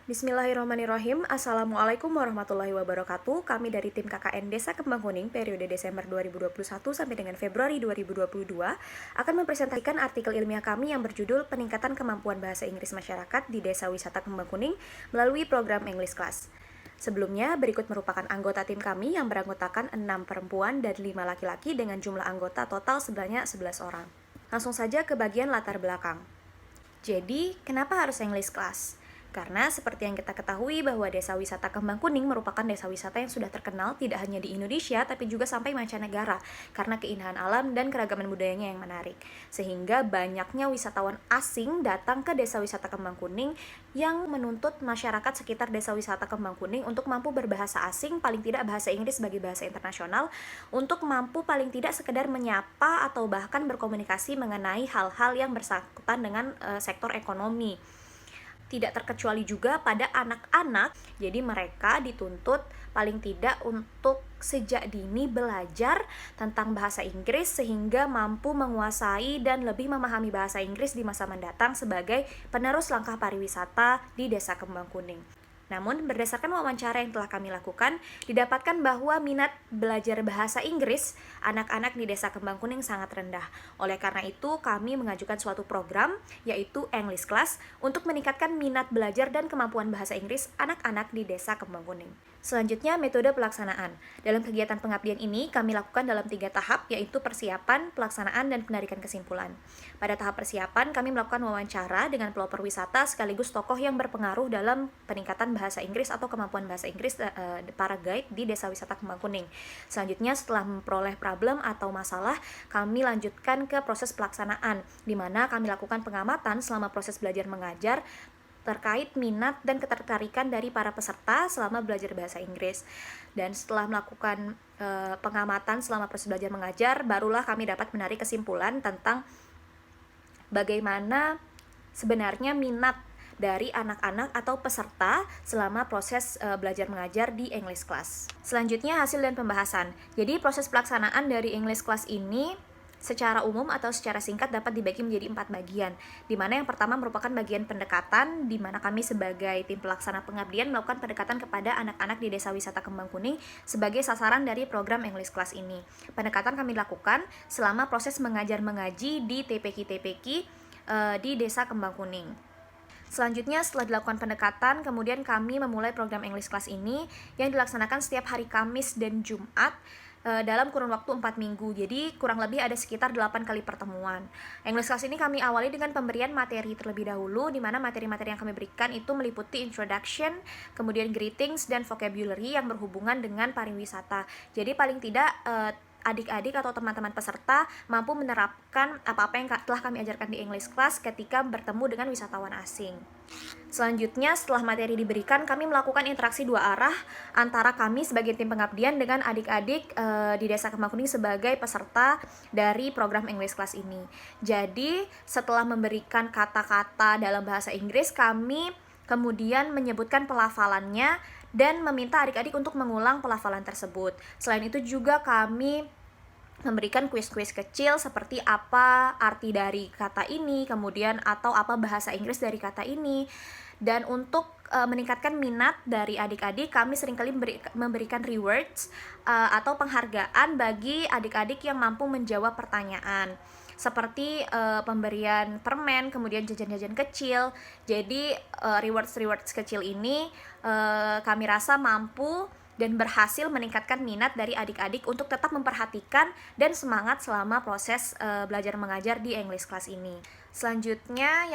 Bismillahirrahmanirrahim. Assalamualaikum warahmatullahi wabarakatuh. Kami dari tim KKN Desa Kembang Kuning periode Desember 2021 sampai dengan Februari 2022 akan mempresentasikan artikel ilmiah kami yang berjudul Peningkatan Kemampuan Bahasa Inggris Masyarakat di Desa Wisata Kembang Kuning melalui program English Class. Sebelumnya, berikut merupakan anggota tim kami yang beranggotakan 6 perempuan dan 5 laki-laki dengan jumlah anggota total sebanyak 11 orang. Langsung saja ke bagian latar belakang. Jadi, kenapa harus English Class? Karena seperti yang kita ketahui bahwa Desa Wisata Kembang Kuning merupakan desa wisata yang sudah terkenal tidak hanya di Indonesia tapi juga sampai mancanegara karena keindahan alam dan keragaman budayanya yang menarik. Sehingga banyaknya wisatawan asing datang ke Desa Wisata Kembang Kuning yang menuntut masyarakat sekitar Desa Wisata Kembang Kuning untuk mampu berbahasa asing, paling tidak bahasa Inggris sebagai bahasa internasional, untuk mampu paling tidak sekedar menyapa atau bahkan berkomunikasi mengenai hal-hal yang bersangkutan dengan sektor ekonomi. Tidak terkecuali juga pada anak-anak, jadi mereka dituntut paling tidak untuk sejak dini belajar tentang bahasa Inggris sehingga mampu menguasai dan lebih memahami bahasa Inggris di masa mendatang sebagai penerus langkah pariwisata di Desa Kembang Kuning. Namun, berdasarkan wawancara yang telah kami lakukan, didapatkan bahwa minat belajar bahasa Inggris anak-anak di Desa Kembang Kuning sangat rendah. Oleh karena itu, kami mengajukan suatu program, yaitu English Class, untuk meningkatkan minat belajar dan kemampuan bahasa Inggris anak-anak di Desa Kembang Kuning. Selanjutnya, metode pelaksanaan. Dalam kegiatan pengabdian ini, kami lakukan dalam 3 tahap, yaitu persiapan, pelaksanaan, dan penarikan kesimpulan. Pada tahap persiapan, kami melakukan wawancara dengan pelopor wisata sekaligus tokoh yang berpengaruh dalam peningkatan bahasa Inggris atau kemampuan bahasa Inggris para guide di Desa Wisata Kembang Kuning. Selanjutnya, setelah memperoleh problem atau masalah, kami lanjutkan ke proses pelaksanaan, di mana kami lakukan pengamatan selama proses belajar mengajar terkait minat dan ketertarikan dari para peserta selama belajar bahasa Inggris. Dan setelah melakukan pengamatan selama proses belajar mengajar, barulah kami dapat menarik kesimpulan tentang bagaimana sebenarnya minat dari anak-anak atau peserta selama proses belajar mengajar di English Class. Selanjutnya, hasil dan pembahasan. Jadi proses pelaksanaan dari English Class ini secara umum atau secara singkat dapat dibagi menjadi 4 bagian, di mana yang pertama merupakan bagian pendekatan, di mana kami sebagai tim pelaksana pengabdian melakukan pendekatan kepada anak-anak di Desa Wisata Kembang Kuning sebagai sasaran dari program English Class ini. Pendekatan kami lakukan selama proses mengajar mengaji di TPQ-TPQ di Desa Kembang Kuning. Selanjutnya, setelah dilakukan pendekatan, kemudian kami memulai program English Class ini yang dilaksanakan setiap hari Kamis dan Jumat dalam kurun waktu 4 minggu. Jadi kurang lebih ada sekitar 8 kali pertemuan. English Class ini kami awali dengan pemberian materi terlebih dahulu, di mana materi-materi yang kami berikan itu meliputi introduction, kemudian greetings dan vocabulary yang berhubungan dengan pariwisata. Jadi paling tidak adik-adik atau teman-teman peserta mampu menerapkan apa-apa yang telah kami ajarkan di English Class ketika bertemu dengan wisatawan asing. Selanjutnya, setelah materi diberikan, kami melakukan interaksi 2 arah antara kami sebagai tim pengabdian dengan adik-adik di Desa Kembang Kuning sebagai peserta dari program English Class ini. Jadi, setelah memberikan kata-kata dalam bahasa Inggris, kami kemudian menyebutkan pelafalannya dan meminta adik-adik untuk mengulang pelafalan tersebut. Selain itu juga kami memberikan kuis-kuis kecil seperti apa arti dari kata ini, kemudian atau apa bahasa Inggris dari kata ini. Dan untuk meningkatkan minat dari adik-adik, kami seringkali memberikan rewards atau penghargaan bagi adik-adik yang mampu menjawab pertanyaan, seperti pemberian permen, kemudian jajan-jajan kecil. Jadi rewards kecil ini kami rasa mampu dan berhasil meningkatkan minat dari adik-adik untuk tetap memperhatikan dan semangat selama proses belajar mengajar di English Class ini. Selanjutnya,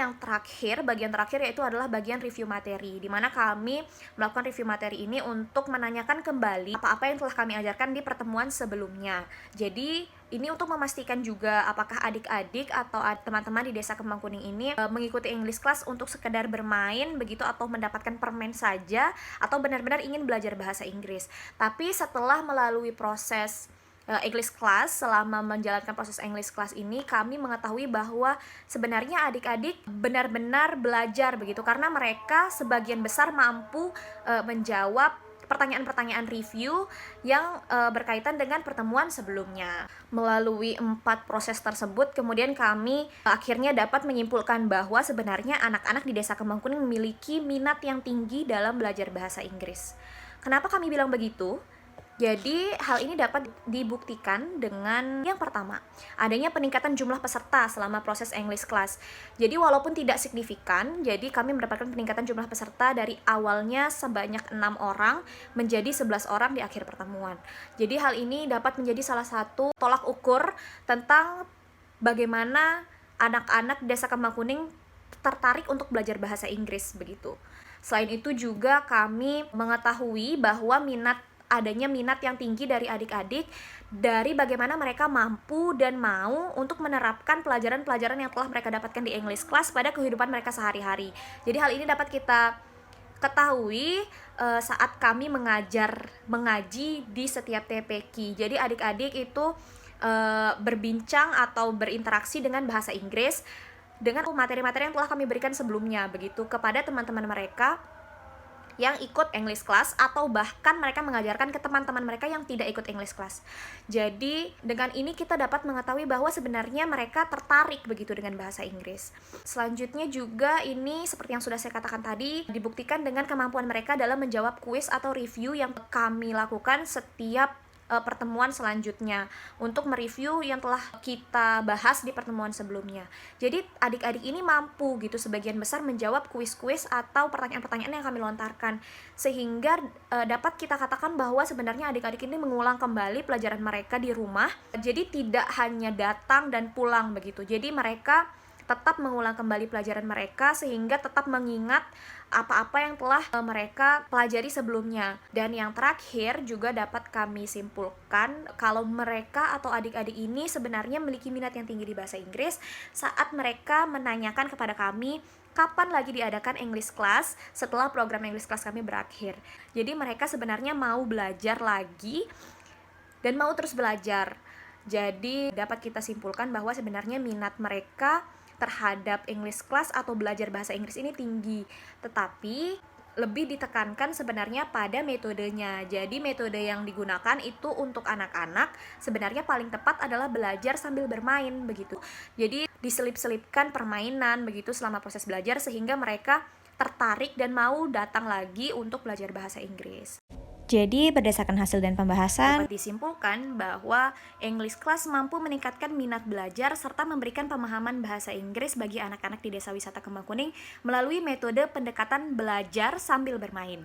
bagian terakhir yaitu adalah bagian review materi, di mana kami melakukan review materi ini untuk menanyakan kembali apa-apa yang telah kami ajarkan di pertemuan sebelumnya. Jadi, ini untuk memastikan juga apakah adik-adik atau teman-teman di Desa Kembang Kuning ini mengikuti English Class untuk sekedar bermain begitu atau mendapatkan permen saja, atau benar-benar ingin belajar bahasa Inggris. Tapi setelah melalui proses English Class, selama menjalankan proses English Class ini, kami mengetahui bahwa sebenarnya adik-adik benar-benar belajar begitu, karena mereka sebagian besar mampu menjawab pertanyaan-pertanyaan review yang berkaitan dengan pertemuan sebelumnya. Melalui 4 proses tersebut, kemudian kami akhirnya dapat menyimpulkan bahwa sebenarnya anak-anak di Desa Kembang Kuning memiliki minat yang tinggi dalam belajar bahasa Inggris. Kenapa kami bilang begitu? Jadi hal ini dapat dibuktikan dengan yang pertama, adanya peningkatan jumlah peserta selama proses English class. Jadi walaupun tidak signifikan, jadi kami mendapatkan peningkatan jumlah peserta dari awalnya sebanyak 6 orang menjadi 11 orang di akhir pertemuan. Jadi hal ini dapat menjadi salah satu tolak ukur tentang bagaimana anak-anak Desa Kembang Kuning tertarik untuk belajar bahasa Inggris begitu. Selain itu juga kami mengetahui bahwa adanya minat yang tinggi dari adik-adik dari bagaimana mereka mampu dan mau untuk menerapkan pelajaran-pelajaran yang telah mereka dapatkan di English class pada kehidupan mereka sehari-hari. Jadi hal ini dapat kita ketahui saat kami mengaji di setiap TPQ. Jadi adik-adik itu berbincang atau berinteraksi dengan bahasa Inggris dengan materi-materi yang telah kami berikan sebelumnya begitu kepada teman-teman mereka yang ikut English class, atau bahkan mereka mengajarkan ke teman-teman mereka yang tidak ikut English class. Jadi dengan ini kita dapat mengetahui bahwa sebenarnya mereka tertarik begitu dengan bahasa Inggris. Selanjutnya juga ini seperti yang sudah saya katakan tadi, dibuktikan dengan kemampuan mereka dalam menjawab kuis atau review yang kami lakukan setiap pertemuan selanjutnya untuk mereview yang telah kita bahas di pertemuan sebelumnya. Jadi adik-adik ini mampu gitu sebagian besar menjawab kuis-kuis atau pertanyaan-pertanyaan yang kami lontarkan, sehingga dapat kita katakan bahwa sebenarnya adik-adik ini mengulang kembali pelajaran mereka di rumah. Jadi tidak hanya datang dan pulang begitu. Jadi mereka tetap mengulang kembali pelajaran mereka sehingga tetap mengingat apa-apa yang telah mereka pelajari sebelumnya. Dan yang terakhir juga dapat kami simpulkan kalau mereka atau adik-adik ini sebenarnya memiliki minat yang tinggi di bahasa Inggris saat mereka menanyakan kepada kami kapan lagi diadakan English class setelah program English class kami berakhir. Jadi mereka sebenarnya mau belajar lagi dan mau terus belajar. Jadi dapat kita simpulkan bahwa sebenarnya minat mereka terhadap English class atau belajar bahasa Inggris ini tinggi, tetapi lebih ditekankan sebenarnya pada metodenya. Jadi metode yang digunakan itu untuk anak-anak sebenarnya paling tepat adalah belajar sambil bermain begitu. Jadi diselip-selipkan permainan begitu selama proses belajar sehingga mereka tertarik dan mau datang lagi untuk belajar bahasa Inggris. Jadi, berdasarkan hasil dan pembahasan, dapat disimpulkan bahwa English class mampu meningkatkan minat belajar serta memberikan pemahaman bahasa Inggris bagi anak-anak di Desa Wisata Kembang Kuning melalui metode pendekatan belajar sambil bermain.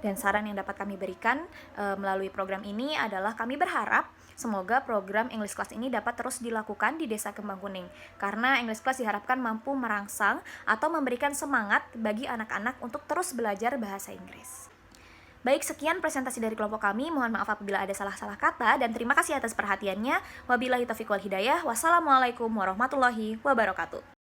Dan saran yang dapat kami berikan melalui program ini adalah kami berharap semoga program English Class ini dapat terus dilakukan di Desa Kembang Kuning, karena English Class diharapkan mampu merangsang atau memberikan semangat bagi anak-anak untuk terus belajar bahasa Inggris. Baik, sekian presentasi dari kelompok kami. Mohon maaf apabila ada salah-salah kata dan terima kasih atas perhatiannya. Wabillahi taufiq wal hidayah. Wassalamualaikum warahmatullahi wabarakatuh.